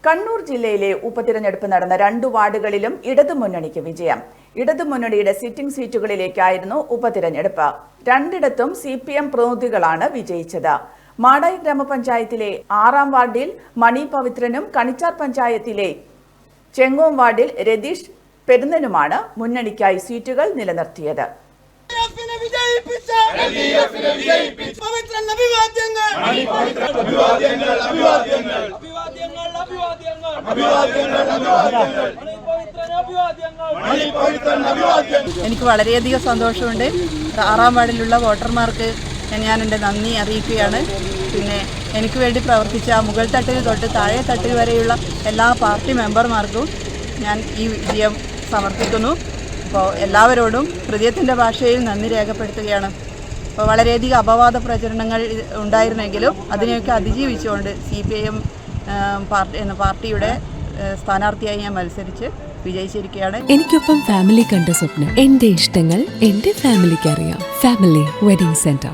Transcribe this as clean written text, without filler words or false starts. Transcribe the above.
കണ്ണൂർ ജില്ലയിലെ ഉപതിരഞ്ഞെടുപ്പ് നടന്ന 2 വാർഡുകളിലും ഇടതുമുന്നണിക്ക് വിജയം. ഇടതുമുന്നണിയുടെ സിറ്റിംഗ് സീറ്റുകളിലേക്കായിരുന്നു ഉപതിരഞ്ഞെടുപ്പ്. രണ്ടിടത്തും CPM പ്രതിനിധികളാണ് വിജയിച്ചത്. മാടായി ഗ്രാമപഞ്ചായത്തിലെ 6ാം വാർഡിൽ മണി പവിത്രനും കണിച്ചാർ പഞ്ചായത്തിലെ ചെങ്ങോം വാർഡിൽ രതീഷ് പെരുന്നനുമാണ് മുന്നണിക്കായി സീറ്റുകൾ നിലനിർത്തിയത്. എനിക്ക് വളരെയധികം സന്തോഷമുണ്ട്. 6ാം വാർഡിലുള്ള വോട്ടർമാർക്ക് ഞാൻ എൻ്റെ നന്ദി അറിയിക്കുകയാണ്. പിന്നെ എനിക്ക് വേണ്ടി പ്രവർത്തിച്ച മുകൾ തട്ടിൽ തൊട്ട് താഴെ തട്ടിൽ വരെയുള്ള എല്ലാ പാർട്ടി മെമ്പർമാർക്കും ഞാൻ ഈ വിജയം സമർപ്പിക്കുന്നു. അപ്പോൾ എല്ലാവരോടും ഹൃദയത്തിൻ്റെ ഭാഷയിൽ നന്ദി രേഖപ്പെടുത്തുകയാണ്. അപ്പോൾ വളരെയധികം അപവാദ പ്രചരണങ്ങൾ ഉണ്ടായിരുന്നെങ്കിലും അതിനെയൊക്കെ അതിജീവിച്ചുകൊണ്ട് CPIM പാർട്ടിയുടെ സ്ഥാനാർത്ഥിയായി ഞാൻ മത്സരിച്ച് വിജയിച്ചിരിക്കുകയാണ്. എനിക്കൊപ്പം ഫാമിലി കണ്ട സ്വപ്നം. എന്റെ ഇഷ്ടങ്ങൾ എന്റെ ഫാമിലിക്ക് അറിയാം. Family wedding centre.